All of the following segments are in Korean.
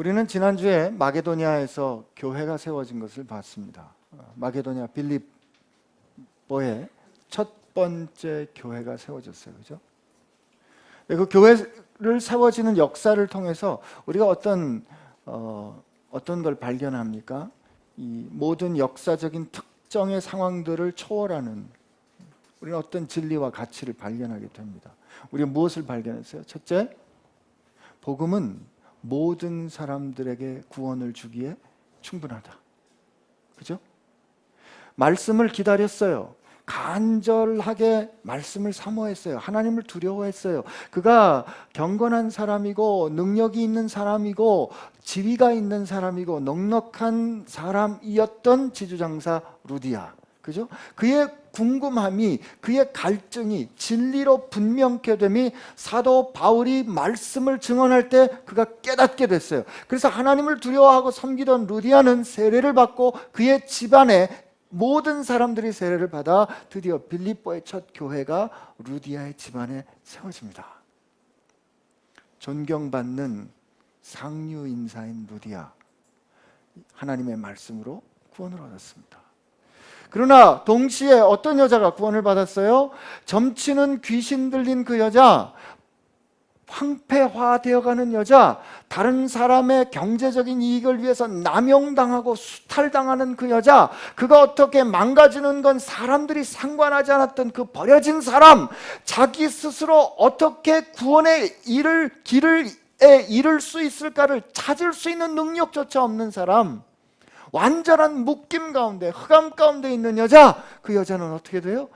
우리는 지난주에 마게도니아에서 교회가 세워진 것을 봤습니다. 마게도니아 빌립보에 첫 번째 교회가 세워졌어요. 그죠? 그 교회를 세워지는 역사를 통해서 우리가 어떤 걸 발견합니까? 이 모든 역사적인 특정의 상황들을 초월하는 우리는 어떤 진리와 가치를 발견하게 됩니다. 우리가 무엇을 발견했어요? 첫째, 복음은 모든 사람들에게 구원을 주기에 충분하다. 그죠? 말씀을 기다렸어요. 간절하게 말씀을 사모했어요. 하나님을 두려워했어요. 그가 경건한 사람이고 능력이 있는 사람이고 지위가 있는 사람이고 넉넉한 사람이었던 지주장사 루디아. 그죠? 그의 궁금함이, 그의 갈증이 진리로 분명케 됨이 사도 바울이 말씀을 증언할 때 그가 깨닫게 됐어요. 그래서 하나님을 두려워하고 섬기던 루디아는 세례를 받고 그의 집안에 모든 사람들이 세례를 받아 드디어 빌립보의 첫 교회가 루디아의 집안에 세워집니다. 존경받는 상류 인사인 루디아, 하나님의 말씀으로 구원을 얻었습니다. 그러나 동시에 어떤 여자가 구원을 받았어요? 점치는 귀신 들린 그 여자, 황폐화되어가는 여자, 다른 사람의 경제적인 이익을 위해서 남용당하고 수탈당하는 그 여자, 그가 어떻게 망가지는 건 사람들이 상관하지 않았던 그 버려진 사람, 자기 스스로 어떻게 구원의 길을 이룰 수 있을까를 찾을 수 있는 능력조차 없는 사람, 완전한 묶임 가운데, 흑암 가운데 있는 여자, 그 여자는 어떻게 돼요?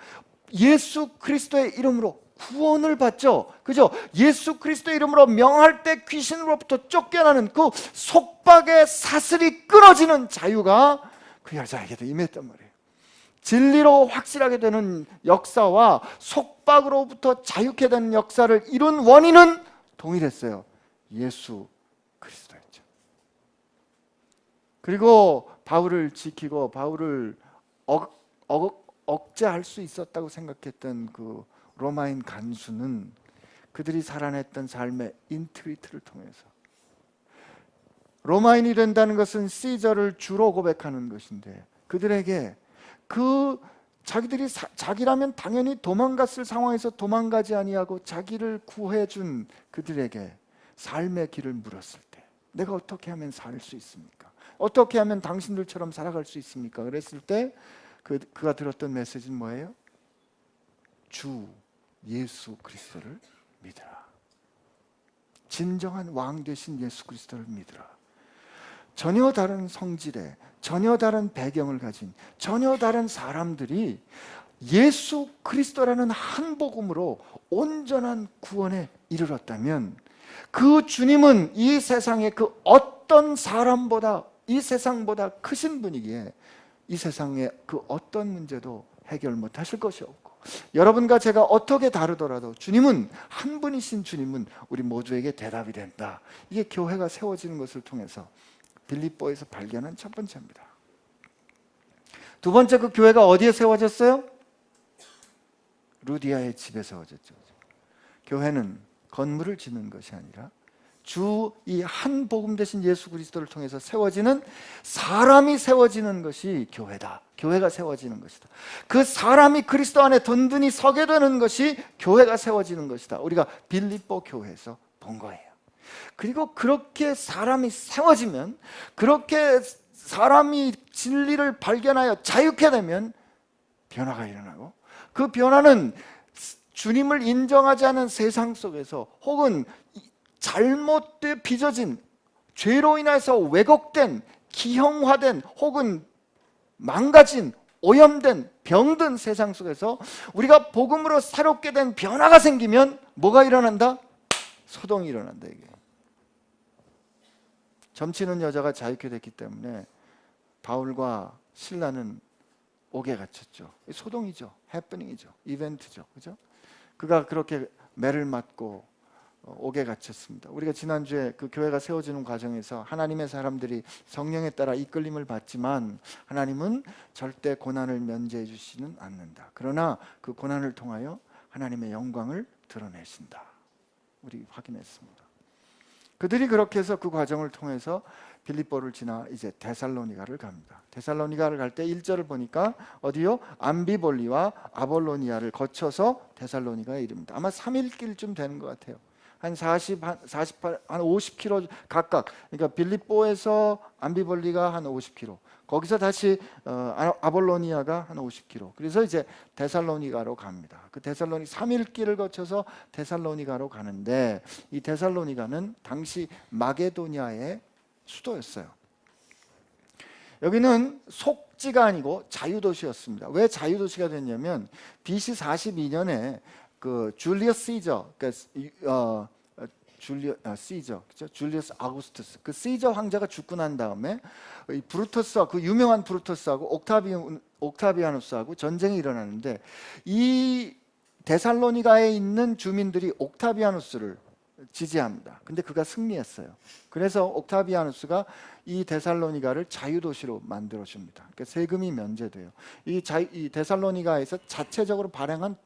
예수 그리스도의 이름으로 구원을 받죠. 그죠? 예수 그리스도의 이름으로 명할 때 귀신으로부터 쫓겨나는 그 속박의 사슬이 끊어지는 자유가 그 여자에게도 임했단 말이에요. 진리로 확실하게 되는 역사와 속박으로부터 자유케 되는 역사를 이룬 원인은 동일했어요. 예수 그리스도였죠. 그리고 바울을 지키고 바울을 억제할 수 있었다고 생각했던 그 로마인 간수는 그들이 살아냈던 삶의 인트리티를 통해서, 로마인이 된다는 것은 시저를 주로 고백하는 것인데 그들에게 자기라면 당연히 도망갔을 상황에서 도망가지 아니하고 자기를 구해준 그들에게 삶의 길을 물었을 때, 내가 어떻게 하면 살 수 있습니까? 어떻게 하면 당신들처럼 살아갈 수 있습니까? 그랬을 때 그가 들었던 메시지는 뭐예요? 주 예수 그리스도를 믿으라. 진정한 왕 되신 예수 그리스도를 믿으라. 전혀 다른 성질에, 전혀 다른 배경을 가진, 전혀 다른 사람들이 예수 그리스도라는 한 복음으로 온전한 구원에 이르렀다면 그 주님은 이 세상의 그 어떤 사람보다, 이 세상보다 크신 분이기에 이 세상의 그 어떤 문제도 해결 못하실 것이 없고, 여러분과 제가 어떻게 다르더라도 주님은 한 분이신 주님은 우리 모두에게 대답이 된다. 이게 교회가 세워지는 것을 통해서 빌립보에서 발견한 첫 번째입니다. 두 번째, 그 교회가 어디에 세워졌어요? 루디아의 집에 세워졌죠. 교회는 건물을 짓는 것이 아니라 주 이 한 복음 되신 예수 그리스도를 통해서 세워지는 사람이 세워지는 것이 교회다. 교회가 세워지는 것이다. 그 사람이 그리스도 안에 든든히 서게 되는 것이 교회가 세워지는 것이다. 우리가 빌립보 교회에서 본 거예요. 그리고 그렇게 사람이 세워지면, 그렇게 사람이 진리를 발견하여 자유케 되면 변화가 일어나고, 그 변화는 주님을 인정하지 않은 세상 속에서, 혹은 잘못돼 빚어진, 죄로 인해서 왜곡된, 기형화된, 혹은 망가진, 오염된, 병든 세상 속에서 우리가 복음으로 새롭게 된 변화가 생기면 뭐가 일어난다? 소동이 일어난다. 이게 점치는 여자가 자유케 됐기 때문에 바울과 신라는 옥에 갇혔죠. 소동이죠. 해프닝이죠. 이벤트죠. 그죠? 그가 그렇게 매를 맞고 옥에 갇혔습니다. 우리가 지난주에 그 교회가 세워지는 과정에서 하나님의 사람들이 성령에 따라 이끌림을 받지만 하나님은 절대 고난을 면제해 주시는 않는다. 그러나 그 고난을 통하여 하나님의 영광을 드러내신다. 우리 확인했습니다. 그들이 그렇게 해서 그 과정을 통해서 빌립보를 지나 이제 데살로니가를 갑니다. 데살로니가를 갈 때 1절을 보니까 어디요? 암비볼리와 아볼로니아를 거쳐서 데살로니가에 이릅니다. 아마 3일 길쯤 되는 것 같아요. 한 48, 한 50km 각각. 그러니까 빌립보에서 암비볼리가 한 50km. 거기서 다시 아볼로니아가 한 50km. 그래서 이제 데살로니가로 갑니다. 그 데살로니 3일 길을 거쳐서 데살로니가로 가는데 이 데살로니가는 당시 마게도니아의 수도였어요. 여기는 속지가 아니고 자유도시였습니다. 왜 자유도시가 됐냐면 BC 42년에 그 줄리어스 시저, 그러니까 시저, 그죠? 줄리어스 아구스투스, 그 시저 황제가 죽고 난 다음에 이 브루터스와 그 유명한 브루터스하고 옥타비아누스하고 전쟁이 일어나는데 이 데살로니가에 있는 주민들이 옥타비아누스를 지지합니다. 근데 그가 승리했어요. 그래서 옥타비아누스가 이 데살로니가를 자유도시로 만들어 줍니다. 그러니까 세금이 면제돼요. 이 데살로니가에서 자체적으로 발행한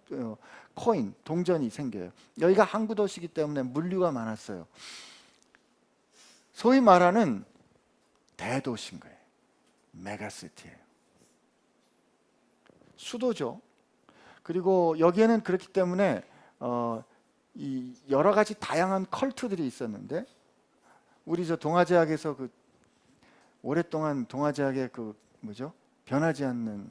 코인, 동전이 생겨요. 여기가 항구 도시이기 때문에 물류가 많았어요. 소위 말하는 대도시인 거예요. 메가시티예요. 수도죠. 그리고 여기에는 그렇기 때문에 이 여러 가지 다양한 컬트들이 있었는데 우리 저 동아제약에서 그 오랫동안 동아제약의 그 뭐죠? 변하지 않는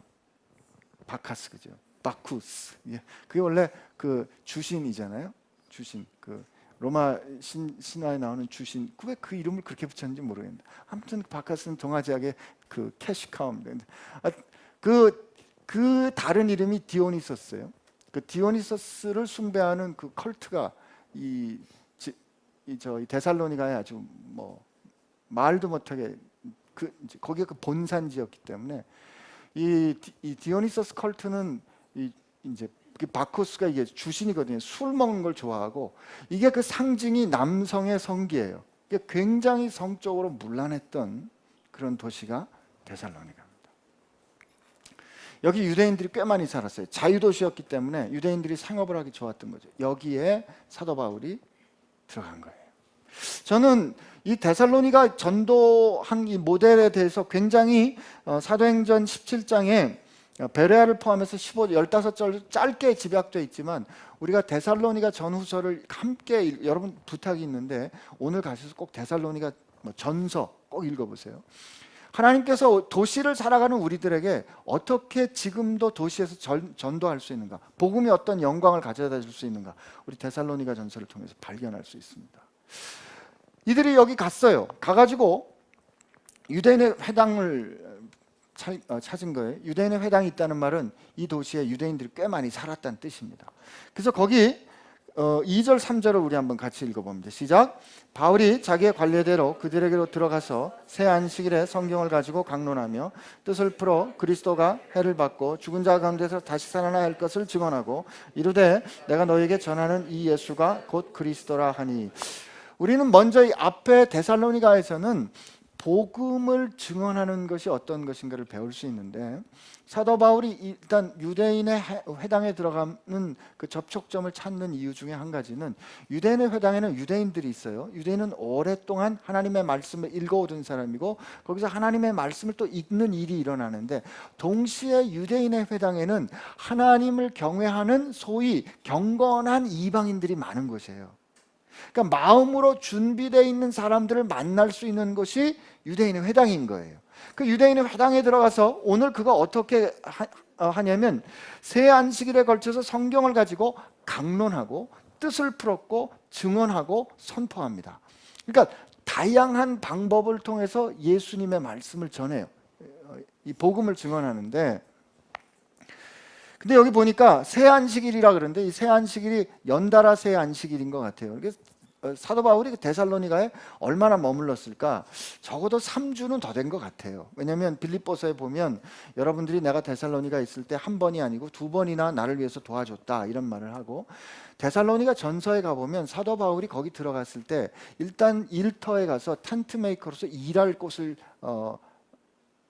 바카스, 그죠? 바쿠스. 예. 그게 원래 그 주신이잖아요. 주신. 그 로마 신화에 나오는 주신. 왜 그 이름을 그렇게 붙였는지 모르겠는데. 아무튼 바카스는 동아제약의 그 캐시카우입니다. 그 다른 이름이 디오니소스예요. 그 디오니소스를 숭배하는 그 컬트가 이 데살로니가에 아주 뭐 말도 못하게 거기가 그 본산지였기 때문에 이 디오니소스 컬트는 이제 바쿠스가 이게 주신이거든요. 술 먹는 걸 좋아하고 이게 그 상징이 남성의 성기예요. 이게 굉장히 성적으로 문란했던 그런 도시가 데살로니가입니다. 여기 유대인들이 꽤 많이 살았어요. 자유도시였기 때문에 유대인들이 생업을 하기 좋았던 거죠. 여기에 사도 바울이 들어간 거예요. 저는 이 데살로니가 전도한 이 모델에 대해서 굉장히 사도행전 17장에 베레아를 포함해서 15절 짧게 집약되어 있지만 우리가 데살로니가 전후서를 함께 여러분 부탁이 있는데 오늘 가셔서 꼭 데살로니가 전서 꼭 읽어보세요. 하나님께서 도시를 살아가는 우리들에게 어떻게 지금도 도시에서 전도할 수 있는가, 복음이 어떤 영광을 가져다 줄 수 있는가, 우리 데살로니가 전서를 통해서 발견할 수 있습니다. 이들이 여기 갔어요. 가가지고 유대인의 회당을 찾은 거예요. 유대인의 회당이 있다는 말은 이 도시에 유대인들이 꽤 많이 살았다는 뜻입니다. 그래서 거기 2절 3절을 우리 한번 같이 읽어봅니다. 시작. 바울이 자기의 관례대로 그들에게로 들어가서 새 안식일에 성경을 가지고 강론하며 뜻을 풀어 그리스도가 해를 받고 죽은 자 가운데서 다시 살아나야 할 것을 증언하고 이르되 내가 너에게 전하는 이 예수가 곧 그리스도라 하니. 우리는 먼저 이 앞에 데살로니가에서는 복음을 증언하는 것이 어떤 것인가를 배울 수 있는데 사도 바울이 일단 유대인의 회당에 들어가는 그 접촉점을 찾는 이유 중에 한 가지는 유대인의 회당에는 유대인들이 있어요. 유대인은 오랫동안 하나님의 말씀을 읽어오던 사람이고 거기서 하나님의 말씀을 또 읽는 일이 일어나는데 동시에 유대인의 회당에는 하나님을 경외하는 소위 경건한 이방인들이 많은 곳이에요. 그러니까 마음으로 준비되어 있는 사람들을 만날 수 있는 것이 유대인의 회당인 거예요. 그 유대인의 회당에 들어가서 오늘 그가 어떻게 하냐면 새 안식일에 걸쳐서 성경을 가지고 강론하고 뜻을 풀었고 증언하고 선포합니다. 그러니까 다양한 방법을 통해서 예수님의 말씀을 전해요. 이 복음을 증언하는데 근데 여기 보니까 새 안식일이라 그러는데 이 새 안식일이 연달아 새 안식일인 것 같아요. 그래서 사도 바울이 데살로니가에 얼마나 머물렀을까? 적어도 3주는 더 된 것 같아요. 왜냐하면 빌립보서에 보면 여러분들이 내가 데살로니가 있을 때 한 번이 아니고 2번이나 나를 위해서 도와줬다 이런 말을 하고 데살로니가 전서에 가보면 사도 바울이 거기 들어갔을 때 일단 일터에 가서 텐트 메이커로서 일할 곳을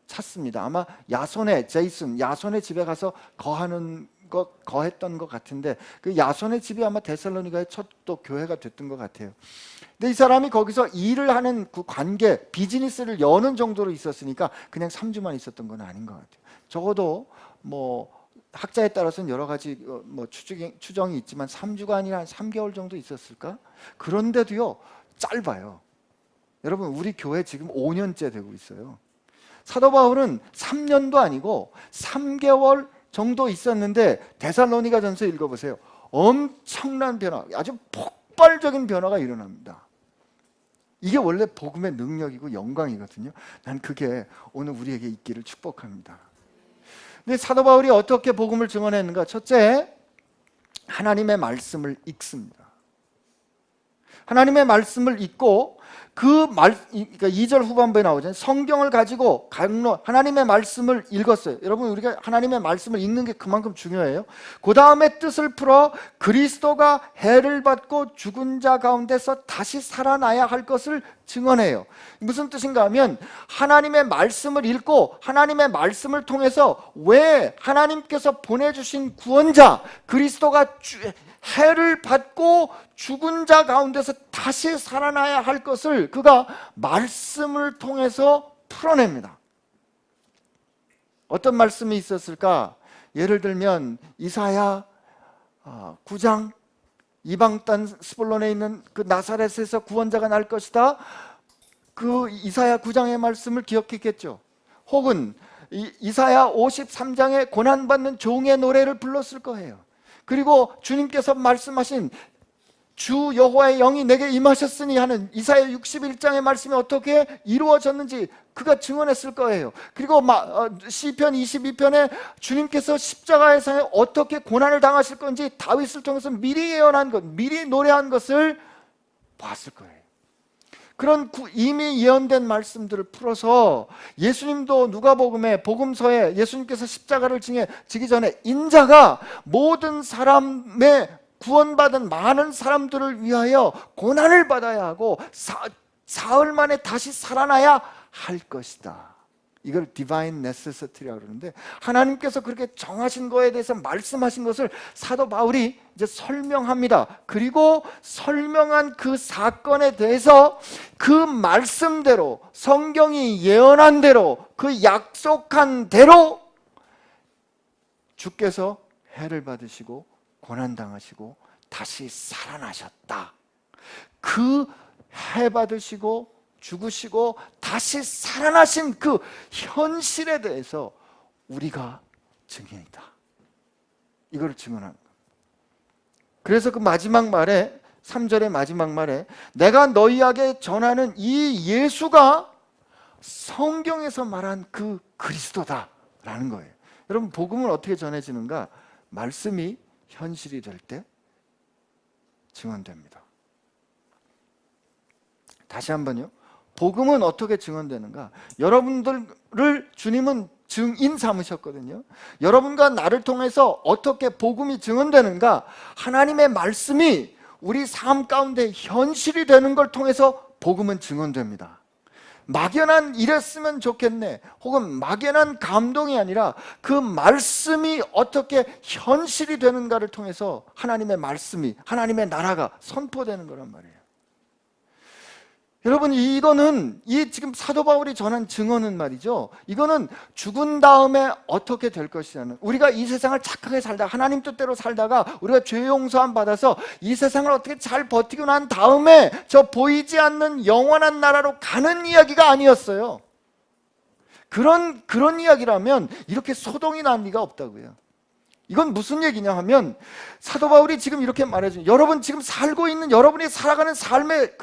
찾습니다. 아마 야손의 집에 가서 거하는 거했던 것 같은데 그 야손의 집이 아마 데살로니가의 첫 또 교회가 됐던 것 같아요. 근데 이 사람이 거기서 일을 하는 그 관계, 비즈니스를 여는 정도로 있었으니까 그냥 3주만 있었던 건 아닌 것 같아요. 적어도 뭐 학자에 따라서는 여러 가지 뭐 추정이 있지만 3주가 아니라 한 3개월 정도 있었을까? 그런데도요 짧아요. 여러분 우리 교회 지금 5년째 되고 있어요. 사도 바울은 3년도 아니고 3개월 정도 있었는데 데살로니가전서 읽어보세요. 엄청난 변화, 아주 폭발적인 변화가 일어납니다. 이게 원래 복음의 능력이고 영광이거든요. 난 그게 오늘 우리에게 있기를 축복합니다. 근데 사도 바울이 어떻게 복음을 증언했는가? 첫째, 하나님의 말씀을 읽습니다. 하나님의 말씀을 읽고 그러니까 2절 후반부에 나오잖아요. 성경을 가지고 하나님의 말씀을 읽었어요. 여러분 우리가 하나님의 말씀을 읽는 게 그만큼 중요해요. 그 다음에 뜻을 풀어 그리스도가 해를 받고 죽은 자 가운데서 다시 살아나야 할 것을 증언해요. 무슨 뜻인가 하면 하나님의 말씀을 읽고 하나님의 말씀을 통해서 왜 하나님께서 보내주신 구원자 그리스도가 해를 받고 죽은 자 가운데서 다시 살아나야 할 것을 그가 말씀을 통해서 풀어냅니다. 어떤 말씀이 있었을까? 예를 들면 이사야 9장 이방 땅 스불론에 있는 그 나사렛에서 구원자가 날 것이다. 그 이사야 9장의 말씀을 기억했겠죠. 혹은 이사야 53장에 고난받는 종의 노래를 불렀을 거예요. 그리고 주님께서 말씀하신 주 여호와의 영이 내게 임하셨으니 하는 이사야 61장의 말씀이 어떻게 이루어졌는지 그가 증언했을 거예요. 그리고 시편 22편에 주님께서 십자가에서 어떻게 고난을 당하실 건지 다윗을 통해서 미리 예언한 것, 미리 노래한 것을 봤을 거예요. 그런 이미 예언된 말씀들을 풀어서 예수님도 누가복음에 복음서에 예수님께서 십자가를 지기 전에 인자가 모든 사람의 구원받은 많은 사람들을 위하여 고난을 받아야 하고 사흘 만에 다시 살아나야 할 것이다. 이걸 디바인 네세시티라고 그러는데 하나님께서 그렇게 정하신 거에 대해서 말씀하신 것을 사도 바울이 이제 설명합니다. 그리고 설명한 그 사건에 대해서 그 말씀대로 성경이 예언한 대로 그 약속한 대로 주께서 해를 받으시고 고난당하시고 다시 살아나셨다. 그 해 받으시고 죽으시고 다시 살아나신 그 현실에 대해서 우리가 증인이다. 이걸 증언한 거예요. 그래서 그 마지막 말에 3절의 마지막 말에 내가 너희에게 전하는 이 예수가 성경에서 말한 그 그리스도다라는 거예요. 여러분 복음은 어떻게 전해지는가? 말씀이 현실이 될 때 증언됩니다. 다시 한번요. 복음은 어떻게 증언되는가? 여러분들을 주님은 증인 삼으셨거든요. 여러분과 나를 통해서 어떻게 복음이 증언되는가? 하나님의 말씀이 우리 삶 가운데 현실이 되는 걸 통해서 복음은 증언됩니다. 막연한 이랬으면 좋겠네 혹은 막연한 감동이 아니라 그 말씀이 어떻게 현실이 되는가를 통해서 하나님의 말씀이 하나님의 나라가 선포되는 거란 말이에요. 여러분 이거는 이 지금 사도 바울이 전한 증언은 말이죠. 이거는 죽은 다음에 어떻게 될 것이냐는 우리가 이 세상을 착하게 살다가 하나님 뜻대로 살다가 우리가 죄 용서함 받아서 이 세상을 어떻게 잘 버티고 난 다음에 저 보이지 않는 영원한 나라로 가는 이야기가 아니었어요. 그런 이야기라면 이렇게 소동이 날 리가 없다고요. 이건 무슨 얘기냐 하면 사도 바울이 지금 이렇게 말해줘요. 여러분 지금 살고 있는 여러분이 살아가는 삶의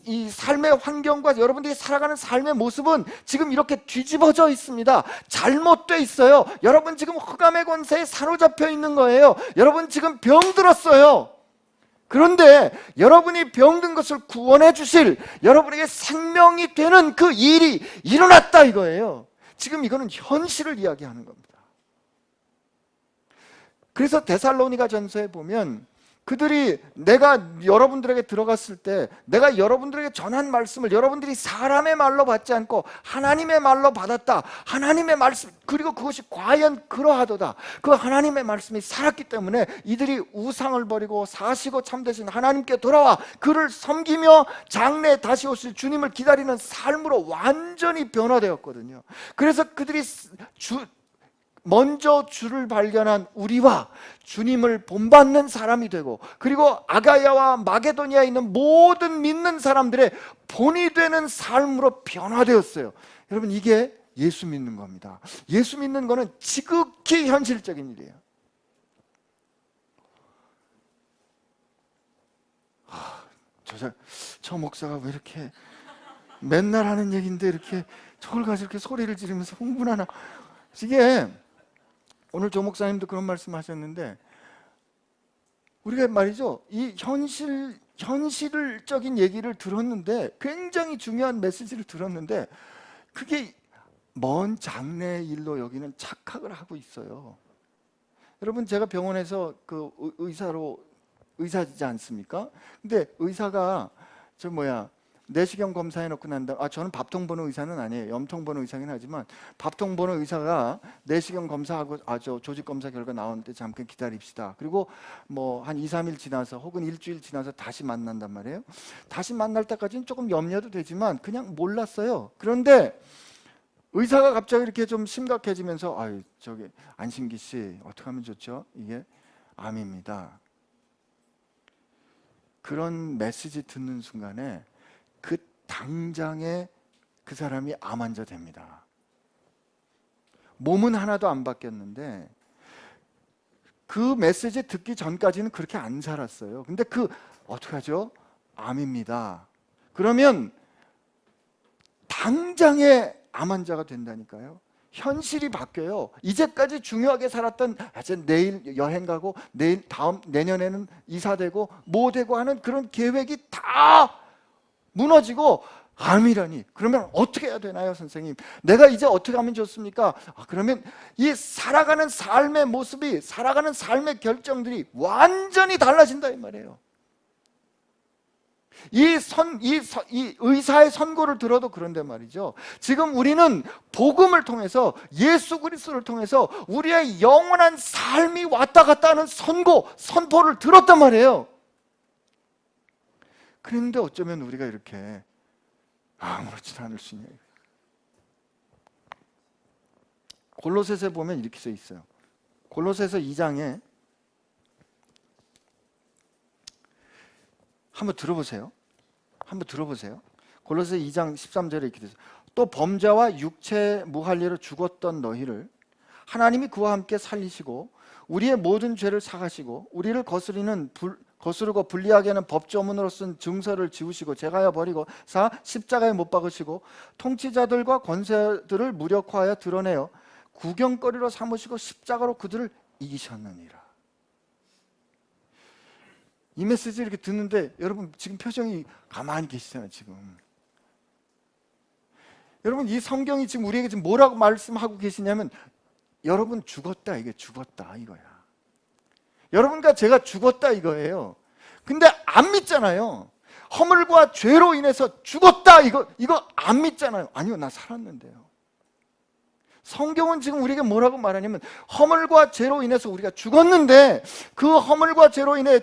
이 삶의 환경과 여러분들이 살아가는 삶의 모습은 지금 이렇게 뒤집어져 있습니다. 잘못돼 있어요. 여러분 지금 흑암의 권세에 사로잡혀 있는 거예요. 여러분 지금 병들었어요. 그런데 여러분이 병든 것을 구원해 주실 여러분에게 생명이 되는 그 일이 일어났다 이거예요. 지금 이거는 현실을 이야기하는 겁니다. 그래서 데살로니가 전서에 보면 그들이 내가 여러분들에게 들어갔을 때 내가 여러분들에게 전한 말씀을 여러분들이 사람의 말로 받지 않고 하나님의 말로 받았다. 하나님의 말씀, 그리고 그것이 과연 그러하도다. 그 하나님의 말씀이 살았기 때문에 이들이 우상을 버리고 사시고 참되신 하나님께 돌아와 그를 섬기며 장래에 다시 오실 주님을 기다리는 삶으로 완전히 변화되었거든요. 그래서 그들이 먼저 주를 발견한 우리와 주님을 본받는 사람이 되고, 그리고 아가야와 마게도니아에 있는 모든 믿는 사람들의 본이 되는 삶으로 변화되었어요. 여러분, 이게 예수 믿는 겁니다. 예수 믿는 거는 지극히 현실적인 일이에요. 저 목사가 왜 이렇게 맨날 하는 얘기인데 이렇게 저걸 가지고 이렇게 소리를 지르면서 흥분하나. 이게 오늘 조 목사님도 그런 말씀하셨는데, 우리가 말이죠, 이 현실적인 얘기를 들었는데, 굉장히 중요한 메시지를 들었는데, 그게 먼 장래의 일로 여기는 착각을 하고 있어요. 여러분, 제가 병원에서 그 의사이지 않습니까? 근데 의사가 내시경 검사해놓고 난 다음, 저는 밥통 보는 의사는 아니에요. 염통 보는 의사긴 하지만, 밥통 보는 의사가 내시경 검사하고 조직 검사 결과 나오는데 잠깐 기다립시다. 그리고 한 2, 3일 지나서 혹은 일주일 지나서 다시 만난단 말이에요. 다시 만날 때까지는 조금 염려도 되지만 그냥 몰랐어요. 그런데 의사가 갑자기 이렇게 좀 심각해지면서, 안심기 씨 어떻게 하면 좋죠? 이게 암입니다. 그런 메시지 듣는 순간에 그 당장에 그 사람이 암 환자 됩니다. 몸은 하나도 안 바뀌었는데 그 메시지 듣기 전까지는 그렇게 안 살았어요. 근데 어떡하죠? 암입니다. 그러면 당장에 암 환자가 된다니까요. 현실이 바뀌어요. 이제까지 중요하게 살았던 내일 여행 가고 내년에는 이사되고 뭐 되고 하는 그런 계획이 다 무너지고, 암이라니. 그러면 어떻게 해야 되나요, 선생님? 내가 이제 어떻게 하면 좋습니까? 그러면 이 살아가는 삶의 모습이, 살아가는 삶의 결정들이 완전히 달라진다 이 말이에요. 이 의사의 선고를 들어도 그런데 말이죠. 지금 우리는 복음을 통해서, 예수 그리스도를 통해서 우리의 영원한 삶이 왔다 갔다 하는 선포를 들었단 말이에요. 그런데 어쩌면 우리가 이렇게 아무렇지도 않을 수 있냐. 골로새서에 보면 이렇게 써 있어요. 골로새서 2장에 한번 들어보세요. 골로새 2장 13절에 이렇게 되죠. 또 범죄와 육체 무할례로 죽었던 너희를 하나님이 그와 함께 살리시고 우리의 모든 죄를 사하시고 우리를 거스르고 불리하게 하는 법조문으로 쓴 증서를 지우시고 제가야 버리고 십자가에 못 박으시고 통치자들과 권세들을 무력화하여 드러내어 구경거리로 삼으시고 십자가로 그들을 이기셨느니라. 이 메시지 이렇게 듣는데 여러분 지금 표정이 가만히 계시잖아요. 지금 여러분, 이 성경이 지금 우리에게 지금 뭐라고 말씀하고 계시냐면, 여러분 죽었다, 이게 죽었다 이거야. 여러분과 제가 죽었다 이거예요. 근데 안 믿잖아요. 허물과 죄로 인해서 죽었다, 이거 안 믿잖아요. 아니요, 나 살았는데요. 성경은 지금 우리에게 뭐라고 말하냐면, 허물과 죄로 인해서 우리가 죽었는데 그 허물과 죄로 인해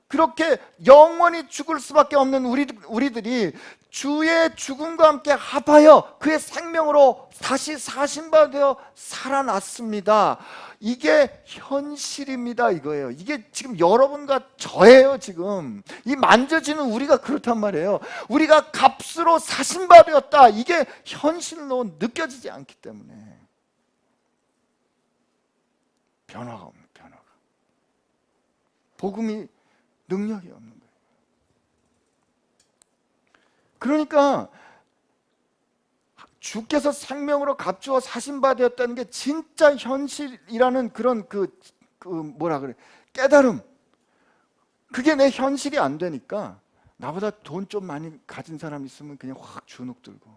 그렇게 영원히 죽을 수밖에 없는 우리들이 주의 죽음과 함께 합하여 그의 생명으로 다시 사신받아 살아났습니다. 이게 현실입니다 이거예요. 이게 지금 여러분과 저예요. 지금 이 만져지는 우리가 그렇단 말이에요. 우리가 값으로 사신받았다, 이게 현실로 느껴지지 않기 때문에 변화가 없는, 변화가. 복음이 능력이 없는 거예요. 그러니까 주께서 생명으로 값주어 사신받았다는 게 진짜 현실이라는 그런 깨달음, 그게 내 현실이 안 되니까 나보다 돈 좀 많이 가진 사람 있으면 그냥 확 주눅 들고,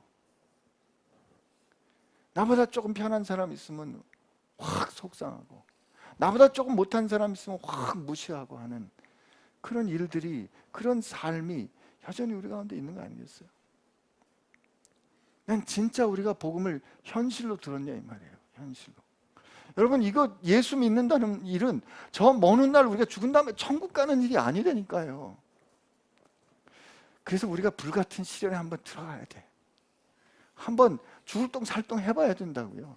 나보다 조금 편한 사람 있으면 확 속상하고, 나보다 조금 못한 사람 있으면 확 무시하고 하는 그런 일들이, 그런 삶이 여전히 우리 가운데 있는 거 아니겠어요? 난 진짜 우리가 복음을 현실로 들었냐 이 말이에요. 현실로. 여러분, 이거 예수 믿는다는 일은 저 먼 훗날 우리가 죽은 다음에 천국 가는 일이 아니라니까요. 그래서 우리가 불같은 시련에 한번 들어가야 돼. 한번 죽을 똥 살 똥 해봐야 된다고요.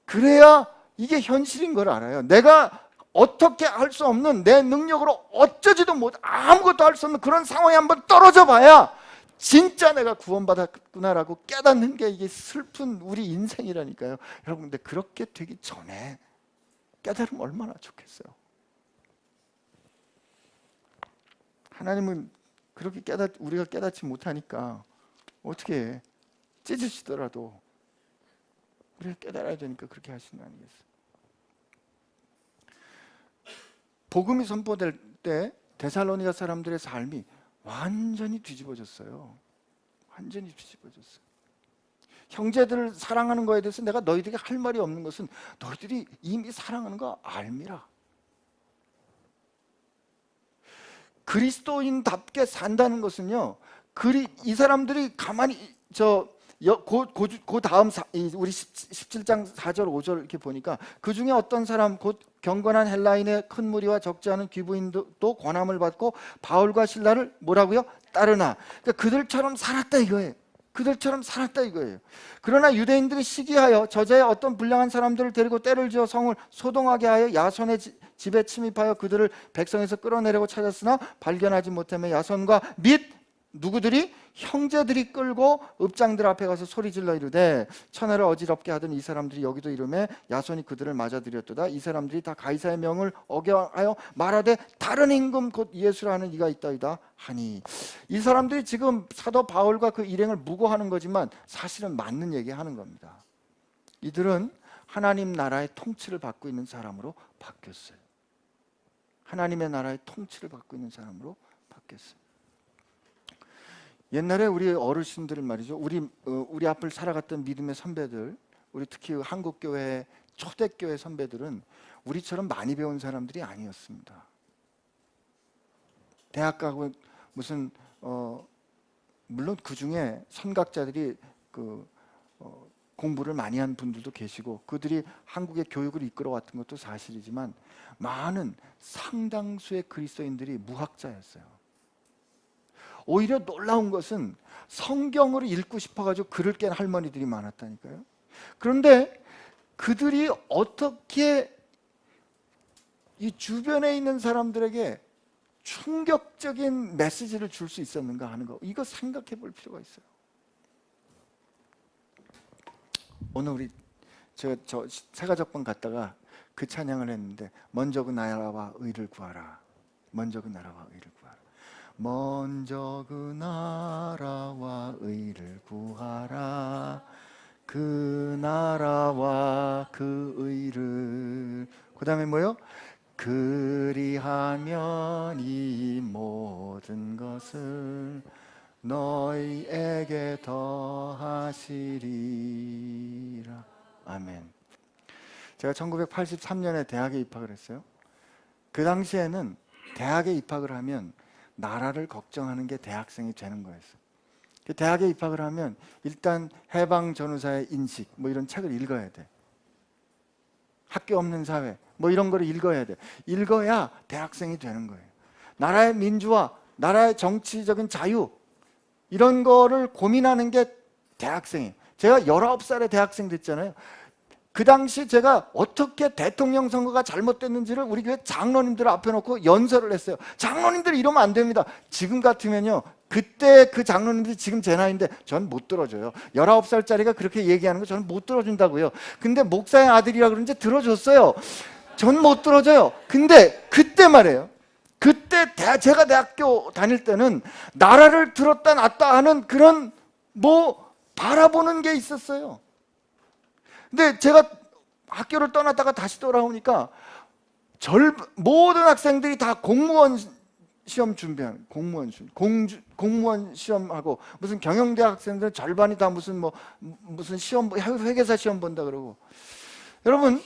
그래야 이게 현실인 걸 알아요. 내가 어떻게 할 수 없는, 내 능력으로 어쩌지도 못, 아무것도 할 수 없는 그런 상황에 한번 떨어져 봐야 진짜 내가 구원받았구나라고 깨닫는 게 이게 슬픈 우리 인생이라니까요. 여러분, 근데 그렇게 되기 전에 깨달으면 얼마나 좋겠어요. 하나님은 그렇게 우리가 깨닫지 못하니까 어떻게 해? 찢으시더라도 우리가 깨달아야 되니까 그렇게 하시는 거 아니겠어요? 복음이 선포될 때 데살로니가 사람들의 삶이 완전히 뒤집어졌어요. 완전히 뒤집어졌어요. 형제들을 사랑하는 거에 대해서 내가 너희들에게 할 말이 없는 것은 너희들이 이미 사랑하는 거 알미라. 그리스도인답게 산다는 것은요, 이 사람들이 가만히 그 다음 우리 17장 4절 5절 이렇게 보니까 그 중에 어떤 사람 곧 경건한 헬라인의 큰 무리와 적지 않은 귀부인도 권함을 받고 바울과 실라를 뭐라고요? 따르나. 그러니까 그들처럼 살았다 이거예요. 그들처럼 살았다 이거예요. 그러나 유대인들이 시기하여 저자의 어떤 불량한 사람들을 데리고 때를 지어 성을 소동하게 하여 야손의 집에 침입하여 그들을 백성에서 끌어내려고 찾았으나 발견하지 못하며 야손과 및 누구들이? 형제들이 끌고 읍장들 앞에 가서 소리질러 이르되 천하를 어지럽게 하던 이 사람들이 여기도 이르매 야손이 그들을 맞아들였도다. 이 사람들이 다 가이사의 명을 어겨하여 말하되 다른 임금 곧 예수라는 이가 있다이다 하니, 이 사람들이 지금 사도 바울과 그 일행을 무고하는 거지만 사실은 맞는 얘기하는 겁니다. 이들은 하나님 나라의 통치를 받고 있는 사람으로 바뀌었어요. 하나님의 나라의 통치를 받고 있는 사람으로 바뀌었어요. 옛날에 우리 어르신들 말이죠, 우리 앞을 살아갔던 믿음의 선배들, 우리 특히 한국 교회 초대교회 선배들은 우리처럼 많이 배운 사람들이 아니었습니다. 대학 가고 무슨 물론 그 중에 선각자들이 공부를 많이 한 분들도 계시고 그들이 한국의 교육을 이끌어왔던 것도 사실이지만 많은 상당수의 그리스도인들이 무학자였어요. 오히려 놀라운 것은 성경을 읽고 싶어가지고 글을 깬 할머니들이 많았다니까요. 그런데 그들이 어떻게 이 주변에 있는 사람들에게 충격적인 메시지를 줄 수 있었는가 하는 거, 이거 생각해 볼 필요가 있어요. 오늘 우리 저 세가족방 갔다가 그 찬양을 했는데, 먼저 그 나라와 의를 구하라. 먼저 그 나라와 의를 구하라. 먼저 그 나라와 의를 구하라. 그 나라와 그 의를. 그 다음에 뭐요? 그리하면 이 모든 것을 너희에게 더하시리라. 아멘. 제가 1983년에 대학에 입학을 했어요. 그 당시에는 대학에 입학을 하면 나라를 걱정하는 게 대학생이 되는 거였어요. 대학에 입학을 하면 일단 해방 전후사의 인식 뭐 이런 책을 읽어야 돼. 학교 없는 사회 뭐 이런 거를 읽어야 돼. 읽어야 대학생이 되는 거예요. 나라의 민주화, 나라의 정치적인 자유 이런 거를 고민하는 게 대학생이에요. 제가 19살에 대학생 됐잖아요. 그 당시 제가 어떻게 대통령 선거가 잘못됐는지를 우리 교회 장로님들 앞에 놓고 연설을 했어요. 장로님들이 이러면 안 됩니다. 지금 같으면요, 그때 그 장로님들이 지금 제 나이인데 전 못 들어줘요. 19살짜리가 그렇게 얘기하는 거 저는 못 들어준다고요. 근데 목사의 아들이라 그런지 들어줬어요. 전 못 들어줘요. 근데 그때 말이에요, 그때 제가 대학교 다닐 때는 나라를 들었다 놨다 하는 그런 뭐 바라보는 게 있었어요. 근데 제가 학교를 떠났다가 다시 돌아오니까 모든 학생들이 다 공무원 시험 준비하는, 공무원 시험하고, 무슨 경영대 학생들 절반이 다 무슨 시험, 회계사 시험 본다 그러고. 여러분,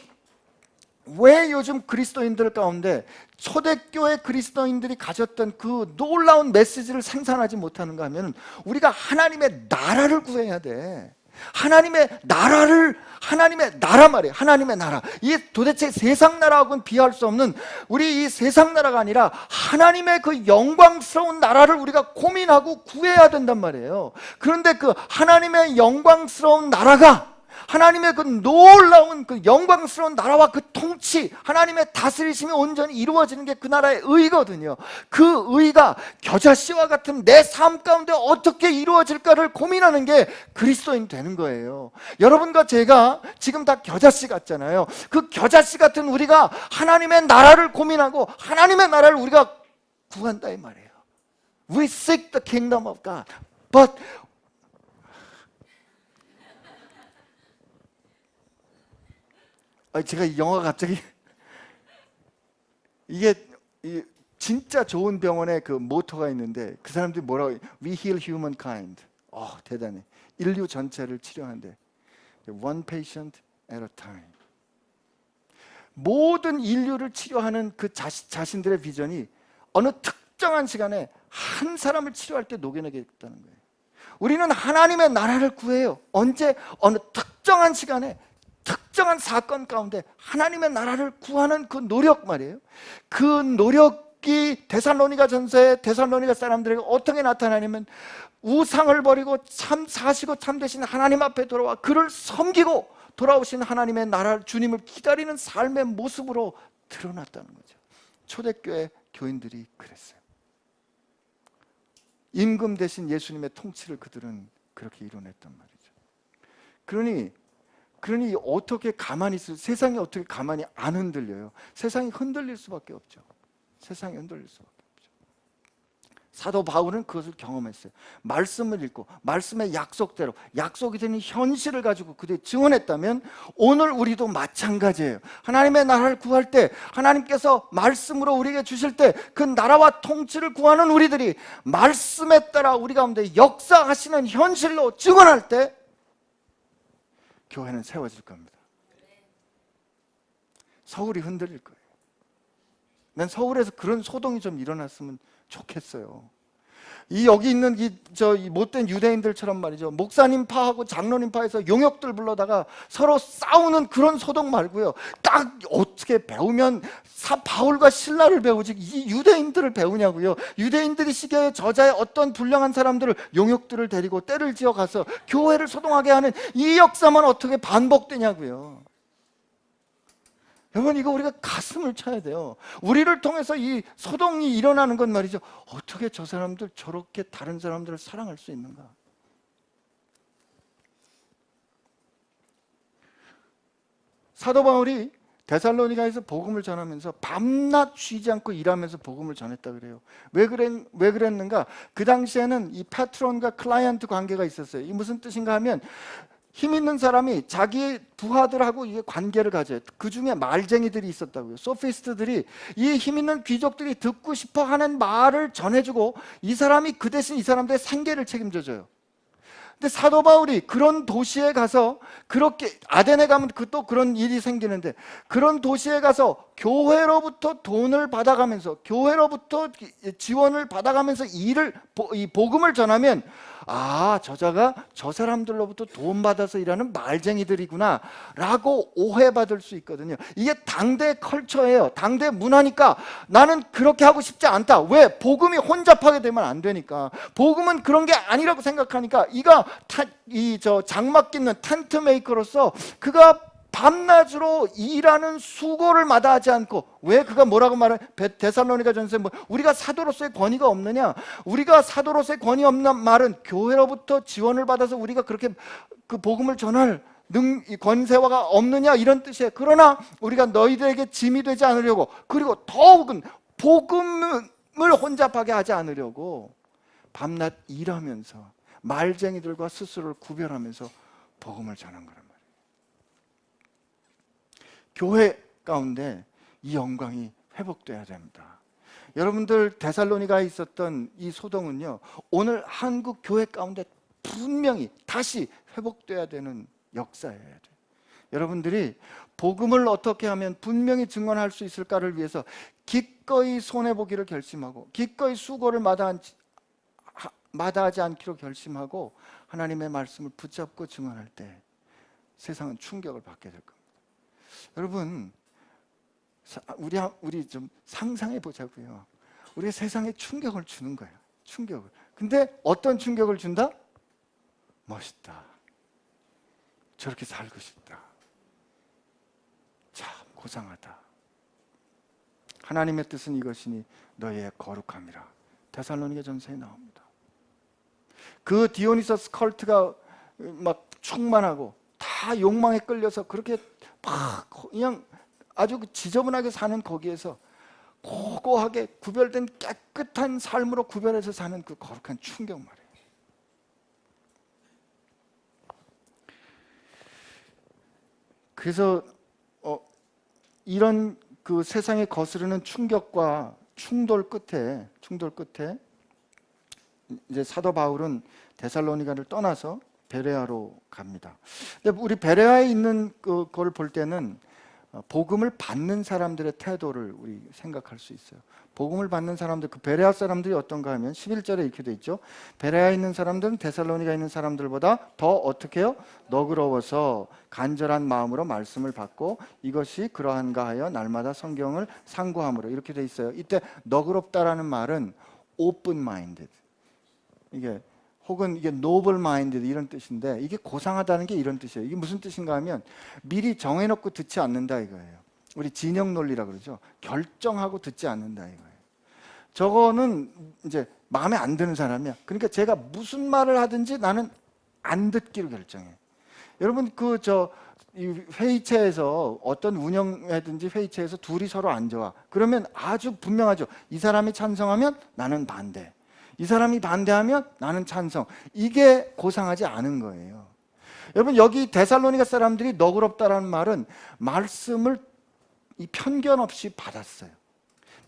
왜 요즘 그리스도인들 가운데 초대교회 그리스도인들이 가졌던 그 놀라운 메시지를 생산하지 못하는가 하면, 우리가 하나님의 나라를 구해야 돼. 하나님의 나라 말이에요. 하나님의 나라. 이게 도대체 세상 나라하고는 비할 수 없는, 우리 이 세상 나라가 아니라 하나님의 그 영광스러운 나라를 우리가 고민하고 구해야 된단 말이에요. 그런데 그 하나님의 영광스러운 나라가, 하나님의 그 놀라운 그 영광스러운 나라와 그 통치, 하나님의 다스리심이 온전히 이루어지는 게 그 나라의 의거든요. 그 의가 겨자씨와 같은 내 삶 가운데 어떻게 이루어질까를 고민하는 게 그리스도인 되는 거예요. 여러분과 제가 지금 다 겨자씨 같잖아요. 그 겨자씨 같은 우리가 하나님의 나라를 고민하고 하나님의 나라를 우리가 구한다 이 말이에요. We seek the kingdom of God. But 제가 이 영화가 갑자기 이게 진짜 좋은 병원에 그 모토가 있는데, 그 사람들이 뭐라고, We heal humankind. 대단해. 인류 전체를 치료한대. One patient at a time. 모든 인류를 치료하는 그 자신들의 비전이 어느 특정한 시간에 한 사람을 치료할 때 녹여내겠다는 거예요. 우리는 하나님의 나라를 구해요. 언제? 어느 특정한 시간에 특정한 사건 가운데 하나님의 나라를 구하는 그 노력 말이에요. 그 노력이 데살로니가 전서의 데살로니가 사람들에게 어떻게 나타나냐면, 우상을 버리고 참 사시고 참되신 하나님 앞에 돌아와 그를 섬기고 돌아오신 하나님의 나라를, 주님을 기다리는 삶의 모습으로 드러났다는 거죠. 초대교회 교인들이 그랬어요. 임금 대신 예수님의 통치를 그들은 그렇게 이뤄냈단 말이죠. 그러니 어떻게 가만히 세상이 어떻게 가만히 안 흔들려요? 세상이 흔들릴 수밖에 없죠. 세상이 흔들릴 수밖에 없죠. 사도 바울은 그것을 경험했어요. 말씀을 읽고 말씀의 약속대로, 약속이 되는 현실을 가지고 그들이 증언했다면, 오늘 우리도 마찬가지예요. 하나님의 나라를 구할 때, 하나님께서 말씀으로 우리에게 주실 때 그 나라와 통치를 구하는 우리들이 말씀에 따라 우리 가운데 역사하시는 현실로 증언할 때 교회는 세워질 겁니다. 서울이 흔들릴 거예요. 난 서울에서 그런 소동이 좀 일어났으면 좋겠어요. 여기 있는 이 못된 유대인들처럼 말이죠. 목사님 파하고 장로님 파에서 용역들 불러다가 서로 싸우는 그런 소동 말고요. 딱 어떻게 배우면 바울과 실라를 배우지 이 유대인들을 배우냐고요. 유대인들이 시기에 저자의 어떤 불량한 사람들을, 용역들을 데리고 때를 지어 가서 교회를 소동하게 하는 이 역사만 어떻게 반복되냐고요. 여러분, 이거 우리가 가슴을 쳐야 돼요. 우리를 통해서 이 소동이 일어나는 건 말이죠. 어떻게 저 사람들 저렇게 다른 사람들을 사랑할 수 있는가? 사도 바울이 데살로니가에서 복음을 전하면서 밤낮 쉬지 않고 일하면서 복음을 전했다 그래요. 왜 그랬는가? 그 당시에는 이 패트론과 클라이언트 관계가 있었어요. 이 무슨 뜻인가 하면, 힘 있는 사람이 자기 부하들하고 이게 관계를 가져요. 그 중에 말쟁이들이 있었다고요. 소피스트들이, 이 힘 있는 귀족들이 듣고 싶어 하는 말을 전해주고, 이 사람이 그 대신 이 사람들의 생계를 책임져줘요. 근데 사도 바울이 그런 도시에 가서, 그렇게 아덴에 가면 또 그런 일이 생기는데, 그런 도시에 가서 교회로부터 돈을 받아가면서, 교회로부터 지원을 받아가면서 이 복음을 전하면, 저자가 저 사람들로부터 돈 받아서 일하는 말쟁이들이구나 라고 오해받을 수 있거든요. 이게 당대 컬처예요. 당대 문화니까 나는 그렇게 하고 싶지 않다. 왜? 복음이 혼잡하게 되면 안 되니까. 복음은 그런 게 아니라고 생각하니까, 장막 깃는 텐트 메이커로서 그가 밤낮으로 일하는 수고를 마다하지 않고, 왜 그가 뭐라고 말해? 데살로니가 전서에 우리가 사도로서의 권위가 없느냐? 우리가 사도로서의 권위 없는 말은 교회로부터 지원을 받아서 우리가 그렇게 그 복음을 전할 권세화가 없느냐, 이런 뜻이에요. 그러나 우리가 너희들에게 짐이 되지 않으려고, 그리고 더욱은 복음을 혼잡하게 하지 않으려고 밤낮 일하면서 말쟁이들과 스스로를 구별하면서 복음을 전한 거란 말이에요. 교회 가운데 이 영광이 회복돼야 됩니다. 여러분들, 데살로니가에 있었던 이 소동은요, 오늘 한국 교회 가운데 분명히 다시 회복돼야 되는 역사여야 돼요. 여러분들이 복음을 어떻게 하면 분명히 증언할 수 있을까를 위해서 기꺼이 손해보기를 결심하고 기꺼이 수고를 마다하지 않기로 결심하고 하나님의 말씀을 붙잡고 증언할 때 세상은 충격을 받게 될 겁니다. 여러분, 우리 좀 상상해 보자고요. 우리 세상에 충격을 주는 거예요. 충격을. 근데 어떤 충격을 준다? 멋있다. 저렇게 살고 싶다. 참 고상하다. 하나님의 뜻은 이것이니 너희의 거룩함이라. 데살로니가 전서에 나옵니다. 그 디오니소스 컬트가 막 충만하고 다 욕망에 끌려서 그렇게 막 그냥 아주 지저분하게 사는 거기에서 고고하게 구별된 깨끗한 삶으로 구별해서 사는 그 거룩한 충격 말이에요. 그래서 이런 그 세상에 거스르는 충격과 충돌 끝에 이제 사도 바울은 데살로니가를 떠나서 베레아로 갑니다. 근데 우리 베레아에 있는 그걸 볼 때는 복음을 받는 사람들의 태도를 우리 생각할 수 있어요. 복음을 받는 사람들, 그 베레아 사람들이 어떤가 하면 11절에 이렇게 돼 있죠. 베레아에 있는 사람들은 데살로니가에 있는 사람들보다 더 어떻게 해요? 너그러워서 간절한 마음으로 말씀을 받고 이것이 그러한가 하여 날마다 성경을 상고함으로 이렇게 돼 있어요. 이때 너그럽다라는 말은 open minded, 이게 혹은 이게 noble minded 이런 뜻인데, 이게 고상하다는 게 이런 뜻이에요. 이게 무슨 뜻인가 하면 미리 정해놓고 듣지 않는다 이거예요. 우리 진영 논리라 그러죠. 결정하고 듣지 않는다 이거예요. 저거는 이제 마음에 안 드는 사람이야. 그러니까 제가 무슨 말을 하든지 나는 안 듣기로 결정해. 여러분 이 회의체에서 어떤 운영회든지 회의체에서 둘이 서로 앉아. 그러면 아주 분명하죠. 이 사람이 찬성하면 나는 반대. 이 사람이 반대하면 나는 찬성. 이게 고상하지 않은 거예요. 여러분, 여기 데살로니가 사람들이 너그럽다라는 말은 말씀을 이 편견 없이 받았어요.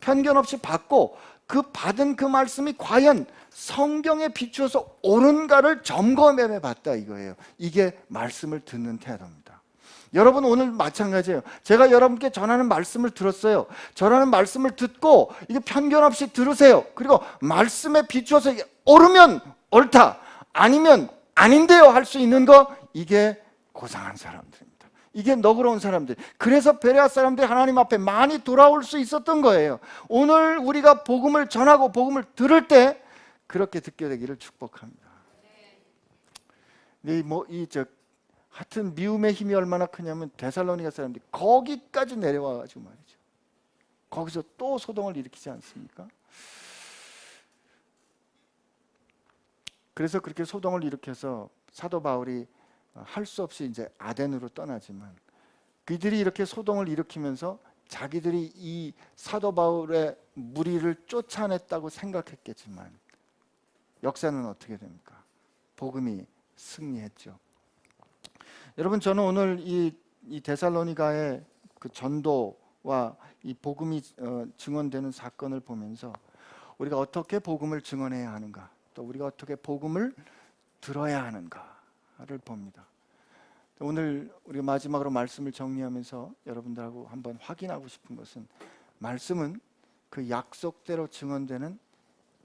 편견 없이 받고 그 받은 그 말씀이 과연 성경에 비추어서 옳은가를 점검해 봤다 이거예요. 이게 말씀을 듣는 태도입니다. 여러분, 오늘 마찬가지예요. 제가 여러분께 전하는 말씀을 들었어요. 전하는 말씀을 듣고 이게 편견 없이 들으세요. 그리고 말씀에 비추어서 이게 옳으면 옳다, 아니면 아닌데요 할 수 있는 거, 이게 고상한 사람들입니다. 이게 너그러운 사람들. 그래서 베레아 사람들이 하나님 앞에 많이 돌아올 수 있었던 거예요. 오늘 우리가 복음을 전하고 복음을 들을 때 그렇게 듣게 되기를 축복합니다. 하여튼 미움의 힘이 얼마나 크냐면 데살로니가 사람들이 거기까지 내려와가지고 말이죠. 거기서 또 소동을 일으키지 않습니까? 그래서 그렇게 소동을 일으켜서 사도 바울이 할 수 없이 이제 아덴으로 떠나지만, 그들이 이렇게 소동을 일으키면서 자기들이 이 사도 바울의 무리를 쫓아냈다고 생각했겠지만 역사는 어떻게 됩니까? 복음이 승리했죠. 여러분, 저는 오늘 이 데살로니가의 그 전도와 이 복음이 증언되는 사건을 보면서 우리가 어떻게 복음을 증언해야 하는가, 또 우리가 어떻게 복음을 들어야 하는가를 봅니다. 오늘 우리가 마지막으로 말씀을 정리하면서 여러분들하고 한번 확인하고 싶은 것은, 말씀은 그 약속대로 증언되는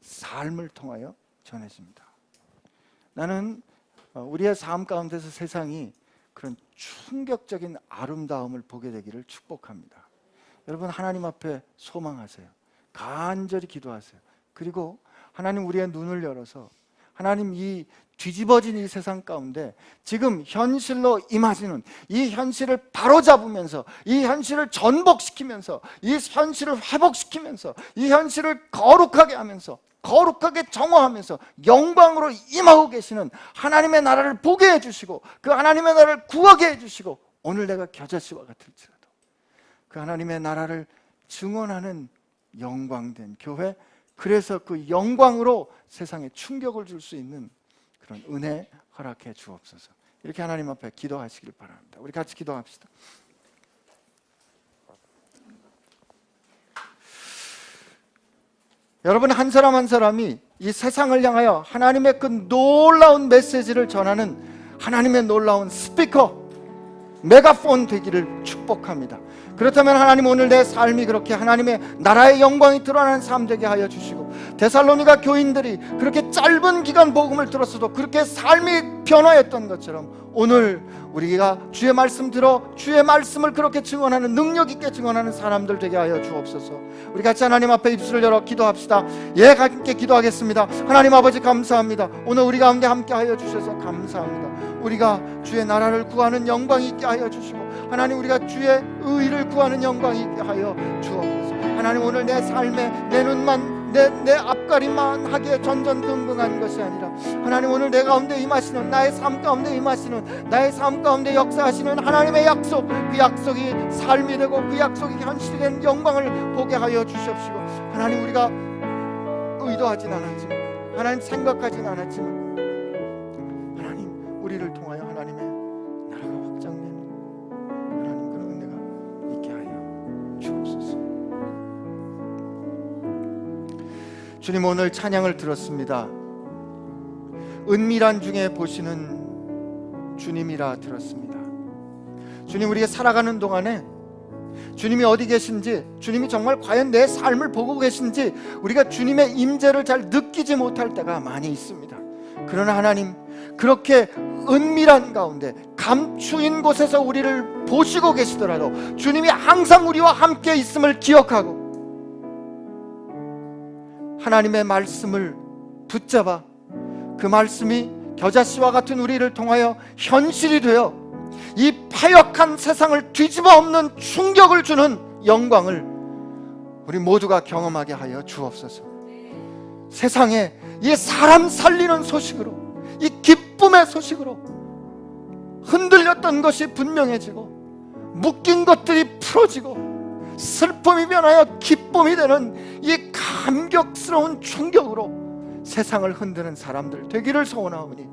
삶을 통하여 전해집니다. 나는 우리의 삶 가운데서 세상이 그런 충격적인 아름다움을 보게 되기를 축복합니다. 여러분, 하나님 앞에 소망하세요. 간절히 기도하세요. 그리고 하나님, 우리의 눈을 열어서 하나님, 이 뒤집어진 이 세상 가운데 지금 현실로 임하시는 이 현실을 바로잡으면서, 이 현실을 전복시키면서, 이 현실을 회복시키면서, 이 현실을 거룩하게 하면서, 거룩하게 정화하면서 영광으로 임하고 계시는 하나님의 나라를 보게 해주시고, 그 하나님의 나라를 구하게 해주시고, 오늘 내가 겨자씨와 같을지라도 그 하나님의 나라를 증언하는 영광된 교회, 그래서 그 영광으로 세상에 충격을 줄 수 있는 그런 은혜 허락해 주옵소서. 이렇게 하나님 앞에 기도하시길 바랍니다. 우리 같이 기도합시다. 여러분, 한 사람 한 사람이 이 세상을 향하여 하나님의 그 놀라운 메시지를 전하는 하나님의 놀라운 스피커, 메가폰 되기를 축복합니다. 그렇다면 하나님, 오늘 내 삶이 그렇게 하나님의 나라의 영광이 드러나는 삶 되게 하여 주시고, 데살로니가 교인들이 그렇게 짧은 기간 복음을 들었어도 그렇게 삶이 변화했던 것처럼 오늘 우리가 주의 말씀 들어 주의 말씀을 그렇게 증언하는, 능력 있게 증언하는 사람들 되게 하여 주옵소서. 우리 같이 하나님 앞에 입술을 열어 기도합시다. 예, 함께 기도하겠습니다. 하나님 아버지, 감사합니다. 오늘 우리 가운데 함께 하여 주셔서 감사합니다. 우리가 주의 나라를 구하는 영광이 있게 하여 주시고, 하나님, 우리가 주의 의를 구하는 영광이 있게 하여 주옵소서. 하나님, 오늘 내 삶에 내 눈만 내 앞가림만 하기에 전전긍긍한 것이 아니라, 하나님, 오늘 내 가운데 임하시는, 나의 삶 가운데 임하시는, 나의 삶 가운데 역사하시는 하나님의 약속, 그 약속이 삶이 되고 그 약속이 현실이 된 영광을 보게 하여 주시옵시고, 하나님, 우리가 의도하진 않았지만, 하나님 생각하진 않았지만, 하나님, 우리를 통하여 하나님의 나라가 확장되는 하나님 그런 은혜가 있게 하여 주옵소서. 주님, 오늘 찬양을 들었습니다. 은밀한 중에 보시는 주님이라 들었습니다. 주님, 우리가 살아가는 동안에 주님이 어디 계신지, 주님이 정말 과연 내 삶을 보고 계신지 우리가 주님의 임재를 잘 느끼지 못할 때가 많이 있습니다. 그러나 하나님, 그렇게 은밀한 가운데 감추인 곳에서 우리를 보시고 계시더라도 주님이 항상 우리와 함께 있음을 기억하고 하나님의 말씀을 붙잡아 그 말씀이 겨자씨와 같은 우리를 통하여 현실이 되어 이 패역한 세상을 뒤집어 엎는 충격을 주는 영광을 우리 모두가 경험하게 하여 주옵소서. 세상에 이 사람 살리는 소식으로, 이 기쁨의 소식으로 흔들렸던 것이 분명해지고, 묶인 것들이 풀어지고, 슬픔이 변하여 기쁨이 되는 이 감격스러운 충격으로 세상을 흔드는 사람들 되기를 소원하오니,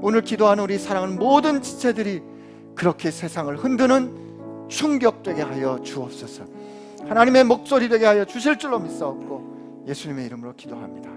오늘 기도하는 우리 사랑하는 모든 지체들이 그렇게 세상을 흔드는 충격되게 하여 주옵소서. 하나님의 목소리 되게 하여 주실 줄로 믿사옵고 예수님의 이름으로 기도합니다.